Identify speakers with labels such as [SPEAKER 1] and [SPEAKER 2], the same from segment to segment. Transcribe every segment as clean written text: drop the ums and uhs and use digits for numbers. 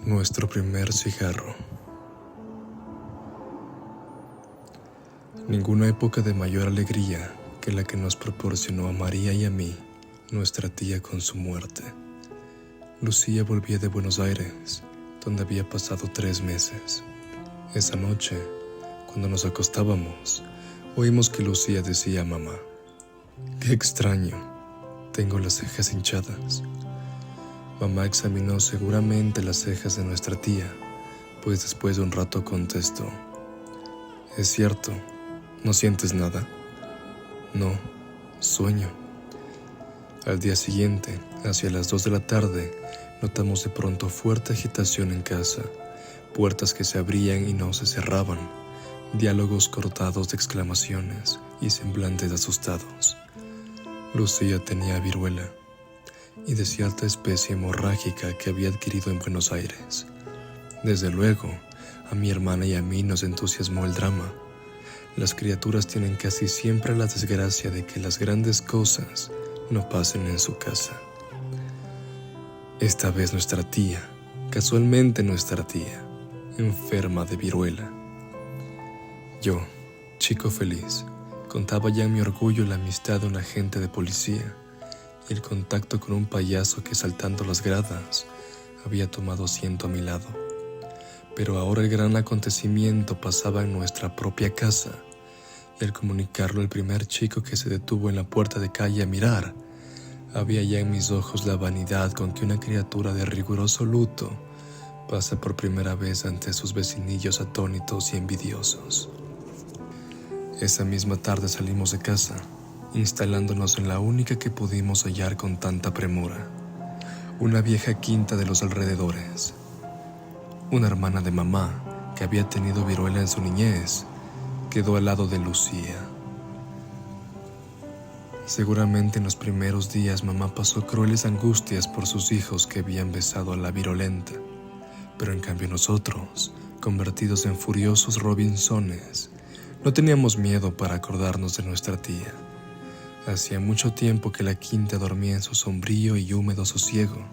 [SPEAKER 1] Nuestro primer cigarro. Ninguna época de mayor alegría que la que nos proporcionó a María y a mí nuestra tía con su muerte. Lucía volvía de Buenos Aires, donde había pasado 3 meses. Esa noche, cuando nos acostábamos, oímos que Lucía decía a mamá: «Qué extraño, tengo las cejas hinchadas». Mamá examinó seguramente las cejas de nuestra tía, pues después de un rato contestó: «Es cierto, ¿no sientes nada?» «No, sueño». Al día siguiente, hacia las 2 de la tarde, notamos de pronto fuerte agitación en casa, puertas que se abrían y no se cerraban, diálogos cortados de exclamaciones y semblantes asustados. Lucía tenía viruela, y de cierta especie hemorrágica que había adquirido en Buenos Aires. Desde luego, a mi hermana y a mí nos entusiasmó el drama. Las criaturas tienen casi siempre la desgracia de que las grandes cosas no pasen en su casa. Esta vez nuestra tía, casualmente nuestra tía, enferma de viruela. Yo, chico feliz, contaba ya en mi orgullo la amistad de un agente de policía y el contacto con un payaso que, saltando las gradas, había tomado asiento a mi lado. Pero ahora el gran acontecimiento pasaba en nuestra propia casa, y al comunicarlo al primer chico que se detuvo en la puerta de calle a mirar, había ya en mis ojos la vanidad con que una criatura de riguroso luto pasa por primera vez ante sus vecinillos atónitos y envidiosos. Esa misma tarde salimos de casa, instalándonos en la única que pudimos hallar con tanta premura, una vieja quinta de los alrededores. Una hermana de mamá, que había tenido viruela en su niñez, quedó al lado de Lucía. Seguramente en los primeros días mamá pasó crueles angustias por sus hijos que habían besado a la virulenta, pero en cambio nosotros, convertidos en furiosos Robinsones, no teníamos miedo para acordarnos de nuestra tía. Hacía mucho tiempo que la quinta dormía en su sombrío y húmedo sosiego,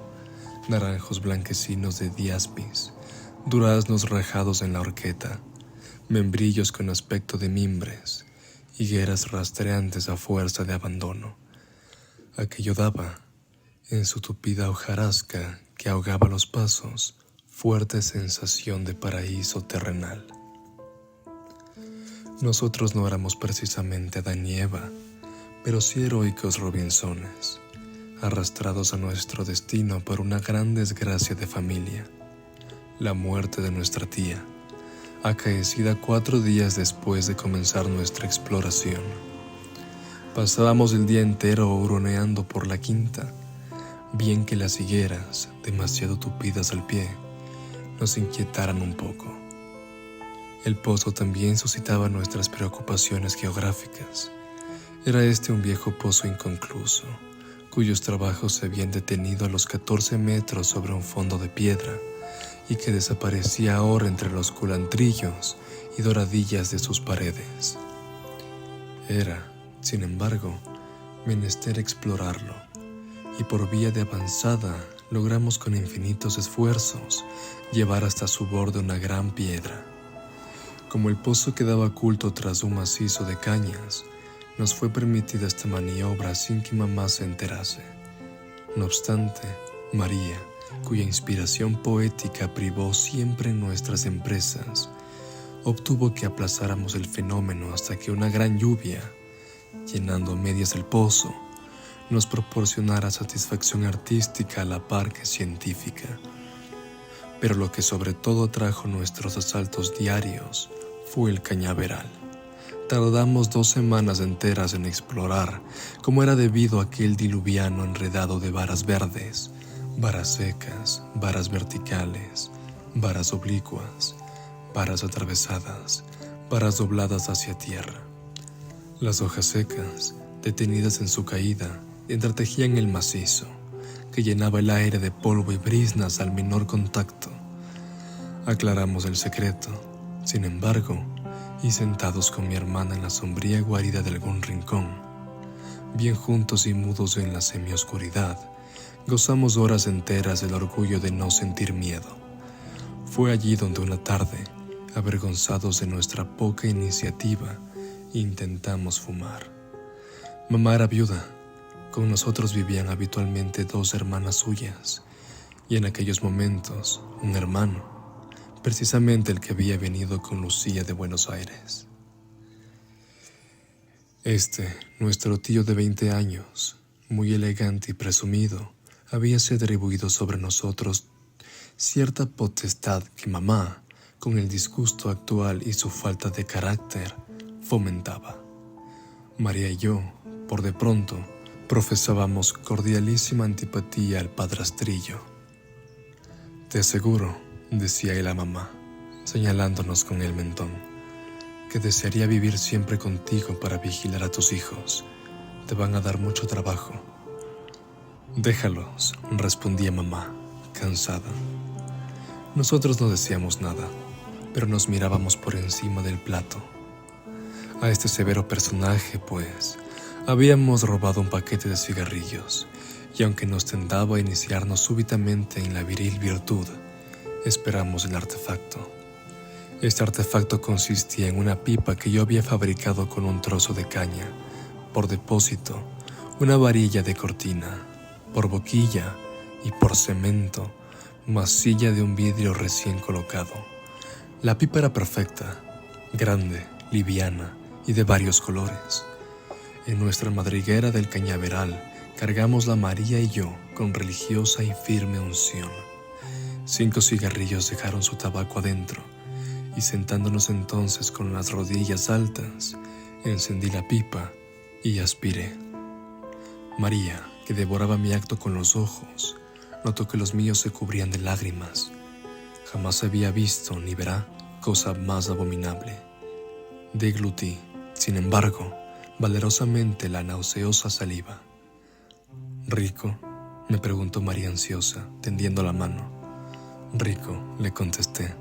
[SPEAKER 1] naranjos blanquecinos de diaspis, duraznos rajados en la horqueta, membrillos con aspecto de mimbres, higueras rastreantes a fuerza de abandono. Aquello daba, en su tupida hojarasca que ahogaba los pasos, fuerte sensación de paraíso terrenal. Nosotros no éramos precisamente Adán y Eva, pero sí heroicos Robinsones, arrastrados a nuestro destino por una gran desgracia de familia, la muerte de nuestra tía, acaecida 4 días después de comenzar nuestra exploración. Pasábamos el día entero huroneando por la quinta, bien que las higueras, demasiado tupidas al pie, nos inquietaran un poco. El pozo también suscitaba nuestras preocupaciones geográficas. Era este un viejo pozo inconcluso, cuyos trabajos se habían detenido a los 14 metros sobre un fondo de piedra y que desaparecía ahora entre los culantrillos y doradillas de sus paredes. Era, sin embargo, menester explorarlo, y por vía de avanzada logramos con infinitos esfuerzos llevar hasta su borde una gran piedra. Como el pozo quedaba oculto tras un macizo de cañas, nos fue permitida esta maniobra sin que mamá se enterase. No obstante, María, cuya inspiración poética privó siempre en nuestras empresas, obtuvo que aplazáramos el fenómeno hasta que una gran lluvia, llenando a medias el pozo, nos proporcionara satisfacción artística a la par que científica. Pero lo que sobre todo atrajo nuestros asaltos diarios fue el cañaveral. Tardamos 2 semanas enteras en explorar, como era debido a aquel diluviano enredado de varas verdes, varas secas, varas verticales, varas oblicuas, varas atravesadas, varas dobladas hacia tierra. Las hojas secas, detenidas en su caída, entretejían el macizo, que llenaba el aire de polvo y briznas al menor contacto. Aclaramos el secreto, sin embargo, y sentados con mi hermana en la sombría guarida de algún rincón, bien juntos y mudos en la semioscuridad, gozamos horas enteras del orgullo de no sentir miedo, Fue allí donde una tarde, avergonzados de nuestra poca iniciativa, intentamos fumar. Mamá era viuda. Con nosotros vivían habitualmente 2 hermanas suyas, y en aquellos momentos un hermano, precisamente el que había venido con Lucía de Buenos Aires. Nuestro tío de 20 años, muy elegante y presumido, habíase atribuido sobre nosotros cierta potestad que mamá, con el disgusto actual y su falta de carácter, fomentaba. María y yo, por de pronto, profesábamos cordialísima antipatía al padrastrillo. Te aseguro, decía él a mamá, señalándonos con el mentón, que desearía vivir siempre contigo para vigilar a tus hijos. Te van a dar mucho trabajo. Déjalos, respondía mamá, cansada. Nosotros no decíamos nada, pero nos mirábamos por encima del plato. A este severo personaje, pues, habíamos robado un paquete de cigarrillos, y aunque nos tentaba iniciarnos súbitamente en la viril virtud, esperamos el artefacto. Este artefacto consistía en una pipa que yo había fabricado con un trozo de caña, por depósito, una varilla de cortina, por boquilla y por cemento, masilla de un vidrio recién colocado. La pipa era perfecta, grande, liviana y de varios colores. En nuestra madriguera del cañaveral cargámosla María y yo con religiosa y firme unción. 5 cigarrillos dejaron su tabaco adentro, y sentándonos entonces con las rodillas altas, encendí la pipa y aspiré. María, que devoraba mi acto con los ojos, notó que los míos se cubrían de lágrimas. Jamás había visto ni verá cosa más abominable. Deglutí, sin embargo, valerosamente la nauseosa saliva. ¿Rico?, me preguntó María ansiosa, tendiendo la mano. Rico, le contesté,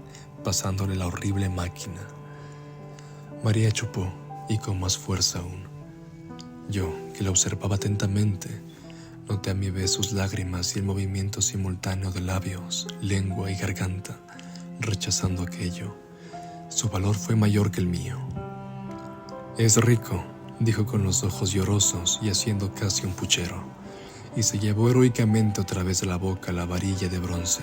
[SPEAKER 1] pasándole la horrible máquina. María chupó, y con más fuerza aún. Yo, que la observaba atentamente, noté a mi vez sus lágrimas y el movimiento simultáneo de labios, lengua y garganta, rechazando aquello. Su valor fue mayor que el mío. «Es rico», dijo con los ojos llorosos y haciendo casi un puchero, y se llevó heroicamente otra vez de la boca la varilla de bronce.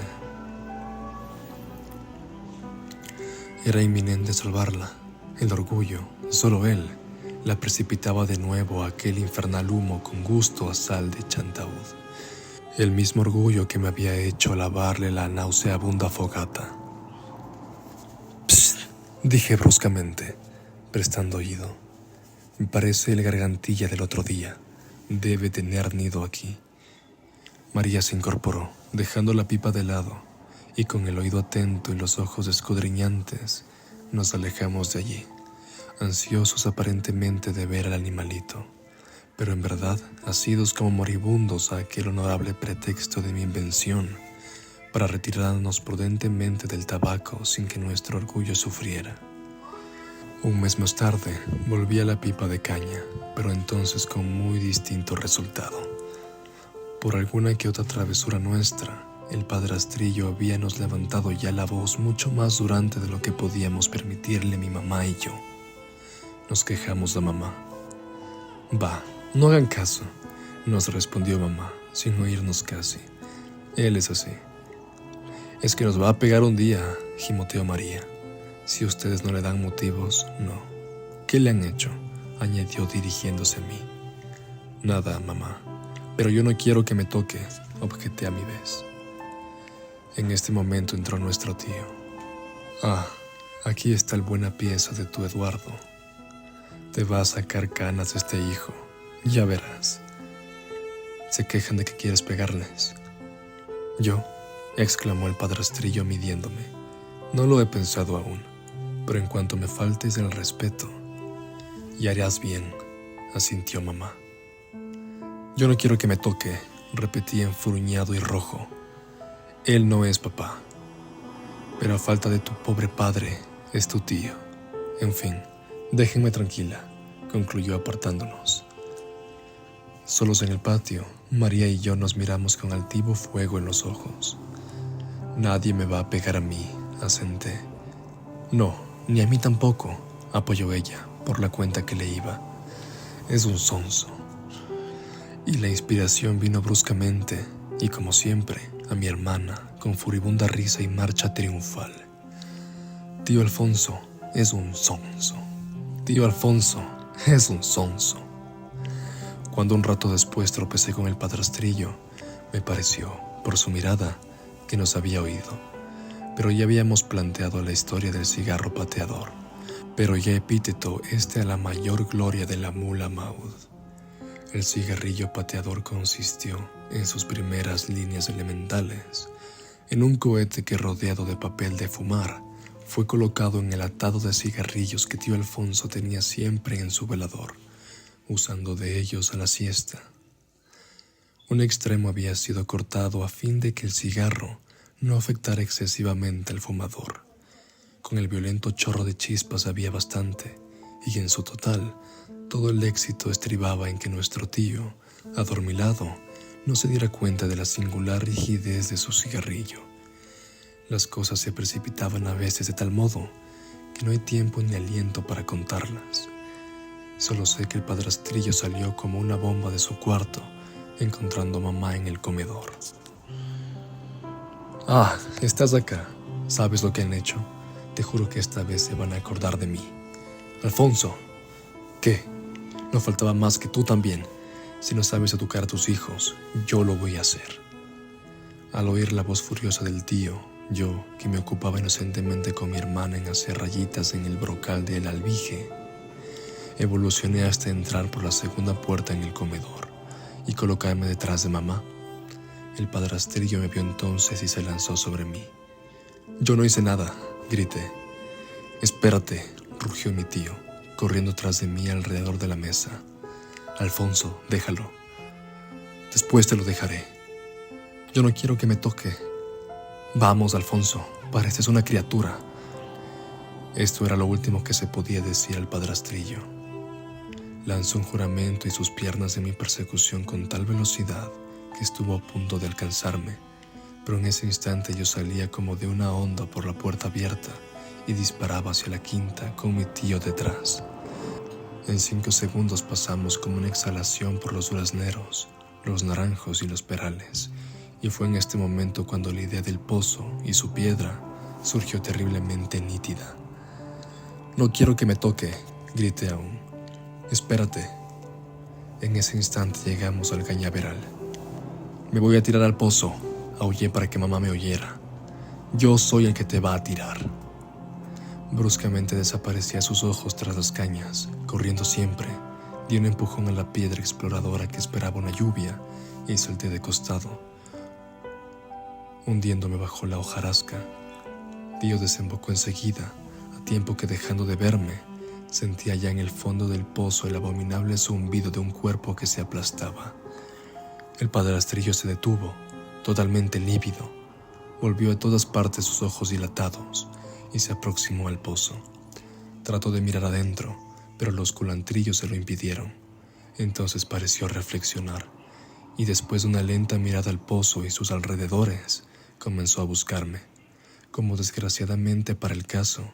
[SPEAKER 1] Era inminente salvarla. El orgullo, solo él, la precipitaba de nuevo a aquel infernal humo con gusto a sal de chantaud. El mismo orgullo que me había hecho lavarle la nauseabunda fogata. «Psst», dije bruscamente, prestando oído. «Me parece el gargantilla del otro día. Debe tener nido aquí». María se incorporó, dejando la pipa de lado, y con el oído atento y los ojos escudriñantes, nos alejamos de allí, ansiosos aparentemente de ver al animalito, pero en verdad asidos como moribundos a aquel honorable pretexto de mi invención, para retirarnos prudentemente del tabaco sin que nuestro orgullo sufriera. Un mes más tarde volví a la pipa de caña, pero entonces con muy distinto resultado. Por alguna que otra travesura nuestra, el padrastrillo habíamos levantado ya la voz mucho más durante de lo que podíamos permitirle mi mamá y yo. Nos quejamos de mamá. «Va, no hagan caso», nos respondió mamá, sin oírnos casi. «Él es así». «Es que nos va a pegar un día», gimoteó María. «Si ustedes no le dan motivos, no». «¿Qué le han hecho?», añadió dirigiéndose a mí. «Nada, mamá, pero yo no quiero que me toque», objeté a mi vez. En este momento entró nuestro tío. «Ah, aquí está el buena pieza de tu Eduardo. Te va a sacar canas este hijo, ya verás. Se quejan de que quieres pegarles». «¿Yo?», exclamó el padrastrillo midiéndome. «No lo he pensado aún, pero en cuanto me faltes el respeto». «Y harás bien», asintió mamá. «Yo no quiero que me toque», repetí enfurruñado y rojo. «Él no es papá, pero a falta de tu pobre padre, es tu tío. En fin, déjenme tranquila», concluyó apartándonos. Solos en el patio, María y yo nos miramos con altivo fuego en los ojos. «Nadie me va a pegar a mí», asenté. No, ni a mí tampoco, apoyó ella, por la cuenta que le iba. Es un sonso. Y la inspiración vino bruscamente, y como siempre, a mi hermana, con furibunda risa y marcha triunfal. Tío Alfonso es un sonso. Tío Alfonso es un sonso. Cuando un rato después tropecé con el padrastrillo, me pareció, por su mirada, que nos había oído. Pero ya habíamos planteado la historia del cigarro pateador, pero ya epíteto a la mayor gloria de la mula Maud. El cigarrillo pateador consistió, en sus primeras líneas elementales, en un cohete que, rodeado de papel de fumar, fue colocado en el atado de cigarrillos que tío Alfonso tenía siempre en su velador, usando de ellos a la siesta. Un extremo había sido cortado a fin de que el cigarro no afectara excesivamente al fumador. Con el violento chorro de chispas había bastante, y en su total, todo el éxito estribaba en que nuestro tío, adormilado, no se diera cuenta de la singular rigidez de su cigarrillo. Las cosas se precipitaban a veces de tal modo que no hay tiempo ni aliento para contarlas. Solo sé que el padrastrillo salió como una bomba de su cuarto, encontrando a mamá en el comedor. «Ah, estás acá. ¿Sabes lo que han hecho? Te juro que esta vez se van a acordar de mí. Alfonso». «¿Qué? No faltaba más que tú también. Si no sabes educar a tus hijos, yo lo voy a hacer». Al oír la voz furiosa del tío, yo, que me ocupaba inocentemente con mi hermana en hacer rayitas en el brocal del albije, evolucioné hasta entrar por la segunda puerta en el comedor y colocarme detrás de mamá. El padrastrillo me vio entonces y se lanzó sobre mí. «Yo no hice nada», grité. «Espérate», rugió mi tío, corriendo tras de mí alrededor de la mesa. «Alfonso, déjalo. Después te lo dejaré. Yo no quiero que me toque. Vamos, Alfonso, pareces una criatura». Esto era lo último que se podía decir al padrastrillo. Lanzó un juramento y sus piernas en mi persecución con tal velocidad que estuvo a punto de alcanzarme, pero en ese instante yo salía como de una onda por la puerta abierta y disparaba hacia la quinta con mi tío detrás. En 5 segundos pasamos como una exhalación por los durazneros, los naranjos y los perales, y fue en este momento cuando la idea del pozo y su piedra surgió terriblemente nítida. «No quiero que me toque», grité aún. «Espérate». En ese instante llegamos al cañaveral. «Me voy a tirar al pozo», aullé para que mamá me oyera. «Yo soy el que te va a tirar». Bruscamente desaparecía sus ojos tras las cañas, corriendo siempre. Di un empujón a la piedra exploradora que esperaba una lluvia y salté de costado, hundiéndome bajo la hojarasca. Tío desembocó enseguida, a tiempo que, dejando de verme, sentía ya en el fondo del pozo el abominable zumbido de un cuerpo que se aplastaba. El padrastrillo se detuvo, totalmente lívido. Volvió a todas partes sus ojos dilatados y se aproximó al pozo. Trató de mirar adentro, pero los culantrillos se lo impidieron. Entonces pareció reflexionar, y después de una lenta mirada al pozo y sus alrededores, comenzó a buscarme. Como desgraciadamente para el caso,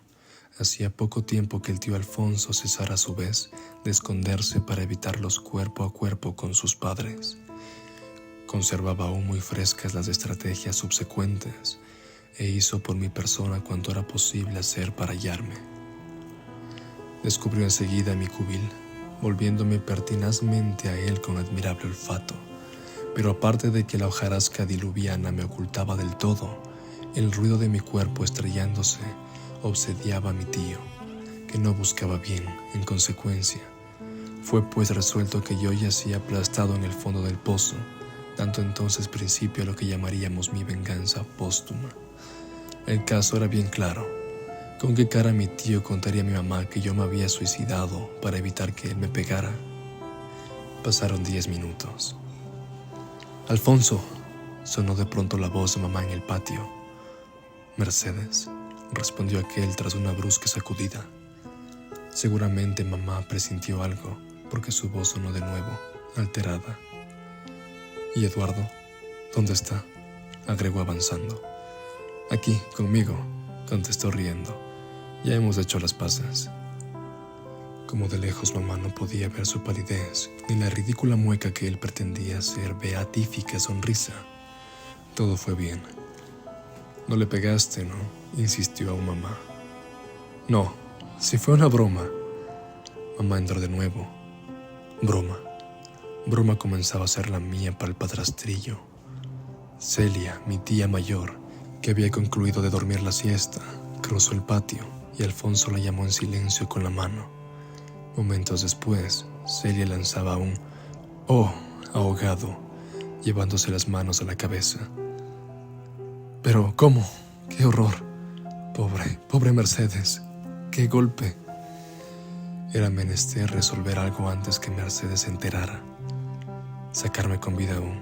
[SPEAKER 1] hacía poco tiempo que el tío Alfonso cesara a su vez de esconderse para evitarlos cuerpo a cuerpo con sus padres. Conservaba aún muy frescas las estrategias subsecuentes e hizo por mi persona cuanto era posible hacer para hallarme. Descubrió enseguida mi cubil, volviéndome pertinazmente a él con admirable olfato, pero aparte de que la hojarasca diluviana me ocultaba del todo, el ruido de mi cuerpo estrellándose obsediaba a mi tío, que no buscaba bien, en consecuencia. Fue pues resuelto que yo yacía aplastado en el fondo del pozo, dando entonces principio a lo que llamaríamos mi venganza póstuma. El caso era bien claro. ¿Con qué cara mi tío contaría a mi mamá que yo me había suicidado para evitar que él me pegara? Pasaron 10 minutos. «Alfonso», sonó de pronto la voz de mamá en el patio. «Mercedes», respondió aquel tras una brusca sacudida. Seguramente mamá presintió algo, porque su voz sonó de nuevo, alterada. «¿Y Eduardo? ¿Dónde está?», agregó avanzando. «Aquí, conmigo. contestó riendo. Ya hemos hecho las paces. Como de lejos mamá no podía ver su palidez, ni la ridícula mueca que él pretendía ser beatífica sonrisa. Todo fue bien. No le pegaste, ¿no? Insistió aún mamá. No, si fue una broma. Mamá entró de nuevo. Broma. Broma comenzaba a ser la mía para el padrastrillo. Celia, mi tía mayor, que había concluido de dormir la siesta, cruzó el patio y Alfonso la llamó en silencio con la mano. Momentos después, Celia lanzaba un «oh» ahogado, llevándose las manos a la cabeza. «¿Pero cómo? ¡Qué horror! Pobre Mercedes, qué golpe». Era menester resolver algo antes que Mercedes se enterara. Sacarme con vida aún.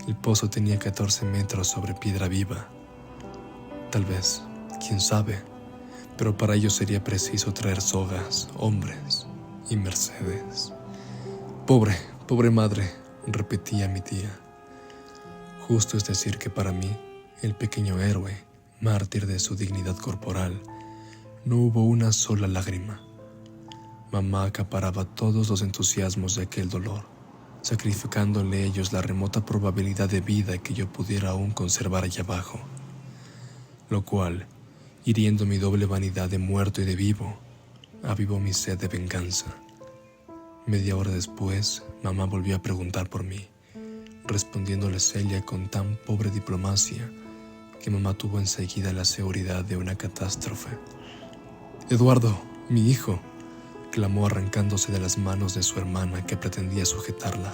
[SPEAKER 1] El pozo tenía 14 metros sobre piedra viva. Tal vez, quién sabe, pero para ello sería preciso traer sogas, hombres y Mercedes. Pobre madre, repetía mi tía. Justo es decir que para mí, el pequeño héroe, mártir de su dignidad corporal, no hubo una sola lágrima. Mamá acaparaba todos los entusiasmos de aquel dolor, sacrificándole ellos la remota probabilidad de vida que yo pudiera aún conservar allá abajo, lo cual, hiriendo mi doble vanidad de muerto y de vivo, avivó mi sed de venganza. Media hora después, mamá volvió a preguntar por mí, respondiéndole Celia con tan pobre diplomacia que mamá tuvo enseguida la seguridad de una catástrofe. «Eduardo, mi hijo», clamó arrancándose de las manos de su hermana que pretendía sujetarla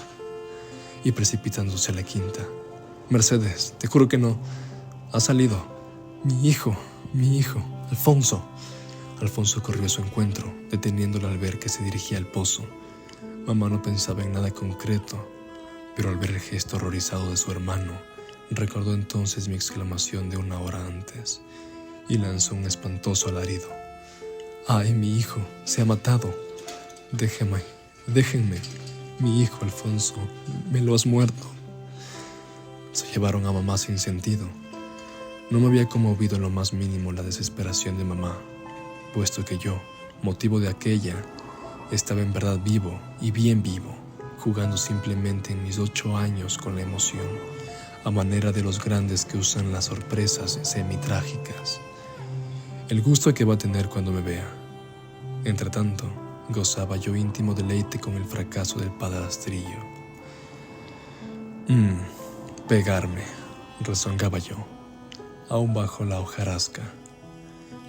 [SPEAKER 1] y precipitándose a la quinta. «Mercedes, te juro que no. Ha salido. Mi hijo, Alfonso». Alfonso corrió a su encuentro, deteniéndola al ver que se dirigía al pozo. Mamá no pensaba en nada concreto, pero al ver el gesto horrorizado de su hermano, recordó entonces mi exclamación de una hora antes y lanzó un espantoso alarido. «¡Ay, mi hijo! ¡Se ha matado! Déjenme. Mi hijo Alfonso, me lo has muerto». Se llevaron a mamá sin sentido. No me había conmovido en lo más mínimo la desesperación de mamá, puesto que yo, motivo de aquella, estaba en verdad vivo y bien vivo, jugando simplemente en mis 8 años con la emoción, a manera de los grandes que usan las sorpresas semi-trágicas. El gusto que va a tener cuando me vea. Entretanto, gozaba yo íntimo deleite con el fracaso del padrastrillo. Pegarme, rezongaba yo, aún bajo la hojarasca,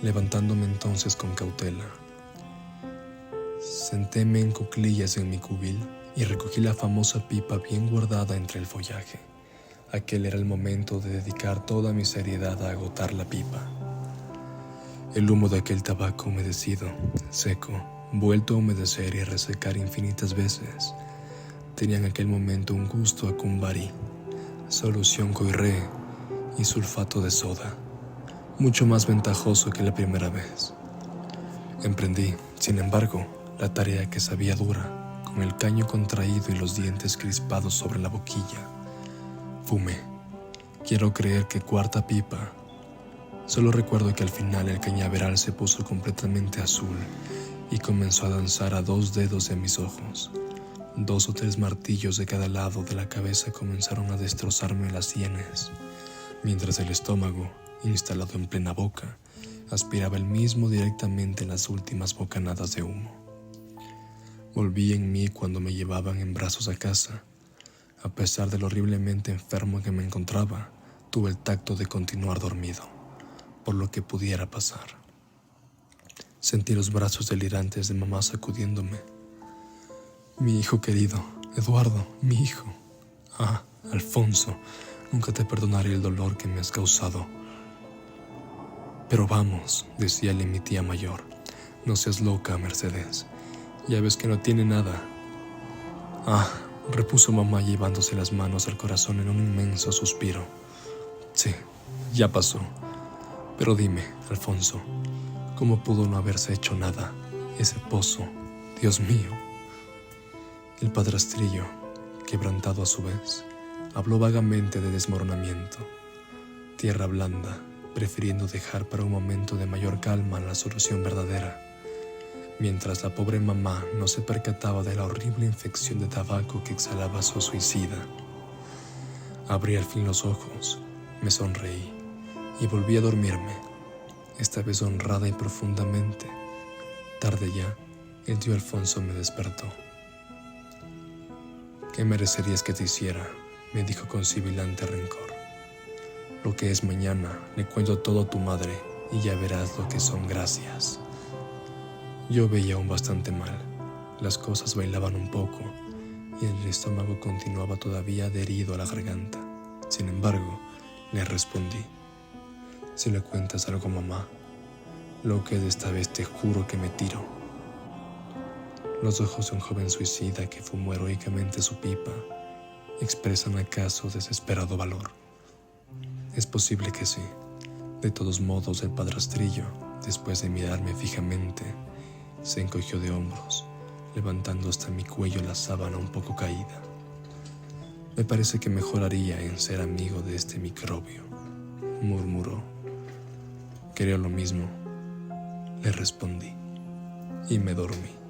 [SPEAKER 1] levantándome entonces con cautela. Sentéme en cuclillas en mi cubil y recogí la famosa pipa bien guardada entre el follaje. Aquel era el momento de dedicar toda mi seriedad a agotar la pipa. El humo de aquel tabaco humedecido, seco, vuelto a humedecer y a resecar infinitas veces, tenía en aquel momento un gusto a cumbarí, solución coiré y sulfato de soda, mucho más ventajoso que la primera vez. Emprendí, sin embargo, la tarea que sabía dura, con el caño contraído y los dientes crispados sobre la boquilla. Fumé. Quiero creer que 4ª pipa. Solo recuerdo que al final el cañaveral se puso completamente azul y comenzó a danzar a 2 dedos de mis ojos. 2 o 3 martillos de cada lado de la cabeza comenzaron a destrozarme las sienes, mientras el estómago, instalado en plena boca, aspiraba el mismo directamente en las últimas bocanadas de humo. Volví en mí cuando me llevaban en brazos a casa. A pesar de lo horriblemente enfermo que me encontraba, tuve el tacto de continuar dormido, por lo que pudiera pasar. Sentí los brazos delirantes de mamá sacudiéndome. «Mi hijo querido, Eduardo, mi hijo. Ah, Alfonso, nunca te perdonaré el dolor que me has causado». «Pero vamos», decíale mi tía mayor, «no seas loca, Mercedes. Ya ves que no tiene nada». «Ah», repuso mamá llevándose las manos al corazón en un inmenso suspiro. «Sí, ya pasó. Pero dime, Alfonso, ¿cómo pudo no haberse hecho nada? Ese pozo, Dios mío». El padrastrillo, quebrantado a su vez, habló vagamente de desmoronamiento, tierra blanda, prefiriendo dejar para un momento de mayor calma la solución verdadera, mientras la pobre mamá no se percataba de la horrible infección de tabaco que exhalaba su suicida. Abrí al fin los ojos, me sonreí y volví a dormirme, esta vez honrada y profundamente. Tarde ya, el tío Alfonso me despertó. ¿Qué merecerías que te hiciera?, me dijo con sibilante rencor. Lo que es mañana, le cuento todo a tu madre y ya verás lo que son gracias. Yo veía aún bastante mal, las cosas bailaban un poco y el estómago continuaba todavía adherido a la garganta. Sin embargo, le respondí: si le cuentas algo a mamá, lo que de esta vez te juro que me tiro. Los ojos de un joven suicida que fumó heroicamente su pipa expresan acaso desesperado valor. Es posible que sí. De todos modos, el padrastrillo, después de mirarme fijamente, se encogió de hombros, levantando hasta mi cuello la sábana un poco caída. Me parece que mejoraría en ser amigo de este microbio, murmuró. Creo lo mismo, le respondí, y me dormí.